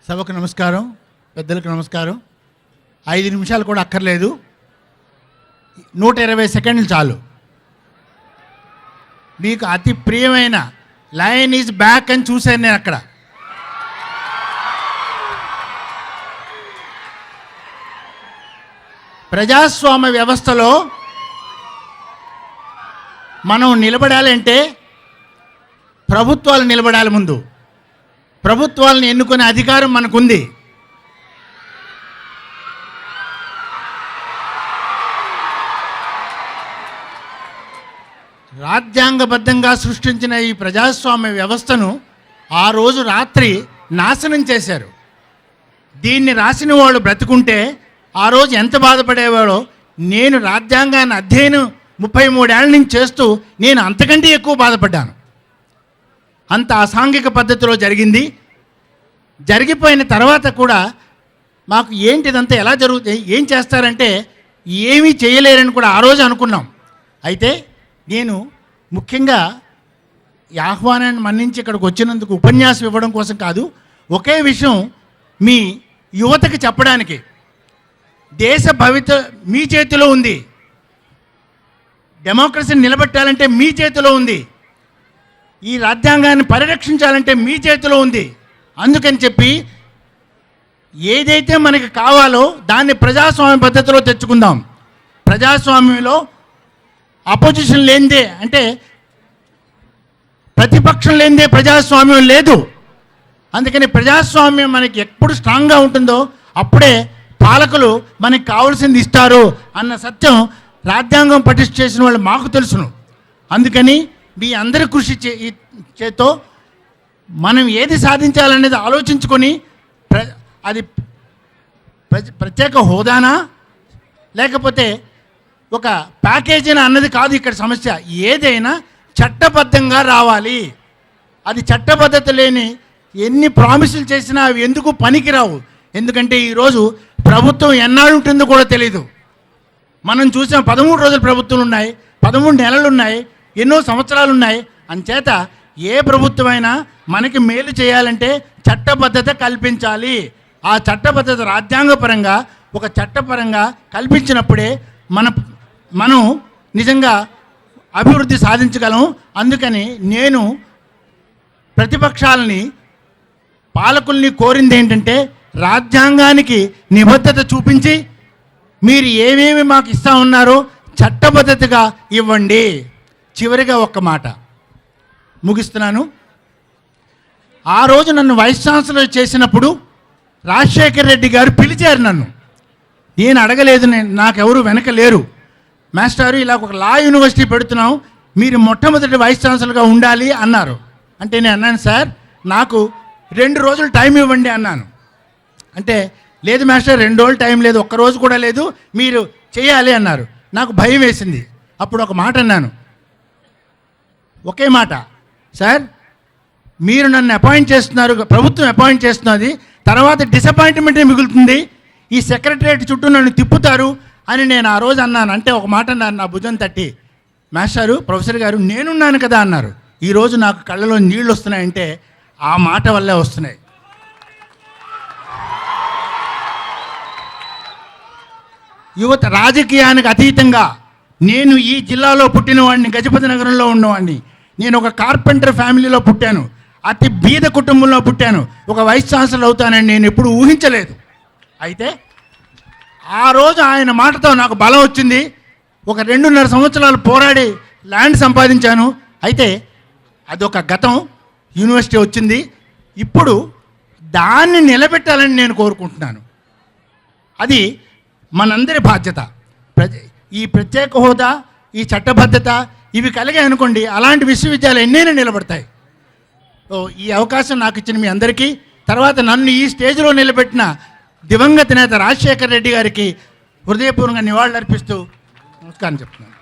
సభకు నమస్కారం, పెద్దలకు నమస్కారం. 5 నిమిషాలు కూడా అక్కర్లేదు, 120 సెకండ్లు చాలు. మీకు అతి ప్రియమైన లయన్ ఈజ్ బ్యాక్ అని చూశాను నేను అక్కడ. ప్రజాస్వామ్య వ్యవస్థలో మనం నిలబడాలంటే ప్రభుత్వాలు నిలబడాలి. ముందు ప్రభుత్వాలను ఎన్నుకునే అధికారం మనకుంది. రాజ్యాంగబద్ధంగా సృష్టించిన ఈ ప్రజాస్వామ్య వ్యవస్థను ఆ రోజు రాత్రి నాశనం చేశారు. దీన్ని రాసిన వాళ్ళు బ్రతుకుంటే ఆ రోజు ఎంత బాధపడేవాడో. నేను రాజ్యాంగాన్ని అధ్యయనం 33 ఏళ్ల నుంచి చేస్తూ నేను అంతకంటే ఎక్కువ బాధపడ్డాను. అంత అసాంఘిక పద్ధతిలో జరిగింది. జరిగిపోయిన తర్వాత కూడా మాకు ఏంటిదంతా ఎలా జరుగుతుంది, ఏం చేస్తారంటే ఏమీ చేయలేరని కూడా ఆ రోజు అనుకున్నాం. అయితే నేను ముఖ్యంగా ఈ ఆహ్వానాన్ని మన్నించి ఇక్కడికి వచ్చినందుకు ఉపన్యాసం ఇవ్వడం కోసం కాదు, ఒకే విషయం మీ యువతకి చెప్పడానికి. దేశ భవిత మీ చేతిలో ఉంది. డెమోక్రసీని నిలబెట్టాలంటే మీ చేతిలో ఉంది. ఈ రాజ్యాంగాన్ని పరిరక్షించాలంటే మీ చేతిలో ఉంది. అందుకని చెప్పి ఏదైతే మనకి కావాలో దాన్ని ప్రజాస్వామ్య పద్ధతిలో తెచ్చుకుందాం. ప్రజాస్వామ్యంలో అపోజిషన్ లేనిదే, అంటే ప్రతిపక్షం లేనిదే ప్రజాస్వామ్యం లేదు. అందుకని ప్రజాస్వామ్యం మనకి ఎప్పుడు స్ట్రాంగ్గా ఉంటుందో అప్పుడే పాలకులు మనకి కావాల్సింది ఇస్తారు అన్న సత్యం రాజ్యాంగం పటిష్ట చేసిన వాళ్ళు మాకు తెలుసును. అందుకని మీ అందరి కృషి చేతో మనం ఏది సాధించాలనేది ఆలోచించుకొని అది ప్రత్యేక హోదానా లేకపోతే ఒక ప్యాకేజీనా అన్నది కాదు ఇక్కడ సమస్య. ఏదైనా చట్టబద్ధంగా రావాలి. అది చట్టబద్ధత లేని ఎన్ని ప్రామిసులు చేసినా అవి ఎందుకు పనికిరావు. ఎందుకంటే ఈరోజు ప్రభుత్వం ఎన్నాళ్ళు ఉంటుందో కూడా తెలీదు. మనం చూసిన 13 రోజుల ప్రభుత్వాలు ఉన్నాయి, 13 నెలలు ఉన్నాయి, ఎన్నో సంవత్సరాలు ఉన్నాయి. అంచేత ఏ ప్రభుత్వమైనా మనకి మేలు చేయాలంటే చట్టబద్ధత కల్పించాలి. ఆ చట్టబద్ధత రాజ్యాంగపరంగా ఒక చట్టపరంగా కల్పించినప్పుడే మనం నిజంగా అభివృద్ధి సాధించగలం. అందుకని నేను ప్రతిపక్షాలని పాలకుల్ని కోరింది ఏంటంటే రాజ్యాంగానికి నిబద్ధత చూపించి మీరు ఏమేమి మాకు ఇస్తా ఉన్నారో చట్టబద్ధతగా ఇవ్వండి. చివరిగా ఒక్క మాట ముగిస్తున్నాను. ఆ రోజు నన్ను వైస్ ఛాన్సలర్ చేసినప్పుడు రాజశేఖర్ రెడ్డి గారు పిలిచారు నన్ను. నేను అడగలేదు, నాకెవరు వెనక లేరు. మాస్టారు ఇలా ఒక లా యూనివర్సిటీ పెడుతున్నాం, మీరు మొట్టమొదటి వైస్ ఛాన్సలర్గా ఉండాలి అన్నారు. అంటే నేను అన్నాను, సార్ నాకు 2 రోజులు టైం ఇవ్వండి అన్నాను. అంటే లేదు మాస్టర్, 2 రోజులు టైం లేదు, ఒక్కరోజు కూడా లేదు, మీరు చేయాలి అన్నారు. నాకు భయం వేసింది. అప్పుడు ఒక మాట అన్నాను, ఒకే మాట, సార్ మీరు నన్ను అపాయింట్ చేస్తున్నారు, ప్రభుత్వం అపాయింట్ చేస్తున్నది, తర్వాత డిసప్పాయింట్మెంటే మిగులుతుంది, ఈ సెక్రటరియట్ చుట్టూ నన్ను తిప్పుతారు అని నేను ఆ రోజు అన్నాను. అంటే ఒక మాట అన్నారు నా భుజం తట్టి, మాస్టారు ప్రొఫెసర్ గారు నేనున్నాను కదా అన్నారు. ఈరోజు నాకు కళ్ళలో నీళ్ళు వస్తున్నాయంటే ఆ మాట వల్లే వస్తున్నాయి. యువత రాజకీయానికి అతీతంగా, నేను ఈ జిల్లాలో పుట్టినవాడిని, గజపతి నగరంలో ఉన్నవాడిని, నేను ఒక కార్పెంటర్ ఫ్యామిలీలో పుట్టాను, అతి బీద కుటుంబంలో పుట్టాను, ఒక వైస్ ఛాన్సలర్ అవుతానని నేను ఎప్పుడు ఊహించలేదు. అయితే ఆ రోజు ఆయన మాటతో నాకు బలం వచ్చింది. ఒక 2.5 సంవత్సరాలు పోరాడి ల్యాండ్ సంపాదించాను. అయితే అదొక గతం, యూనివర్సిటీ వచ్చింది. ఇప్పుడు దాన్ని నిలబెట్టాలని నేను కోరుకుంటున్నాను. అది మనందరి బాధ్యత. ఈ ప్రత్యేక హోదా, ఈ చట్టబద్ధత ఇవి కలిగాయి అనుకోండి, అలాంటి విశ్వవిద్యాలయాలు ఎన్నైనా నిలబడతాయి. ఈ అవకాశం నాకు ఇచ్చిన మీ అందరికీ, తర్వాత నన్ను ఈ స్టేజ్లో నిలబెట్టిన దివంగత నేత రాజశేఖర్ రెడ్డి గారికి హృదయపూర్వకంగా నివాళులర్పిస్తూ నమస్కారం చెప్తున్నాను.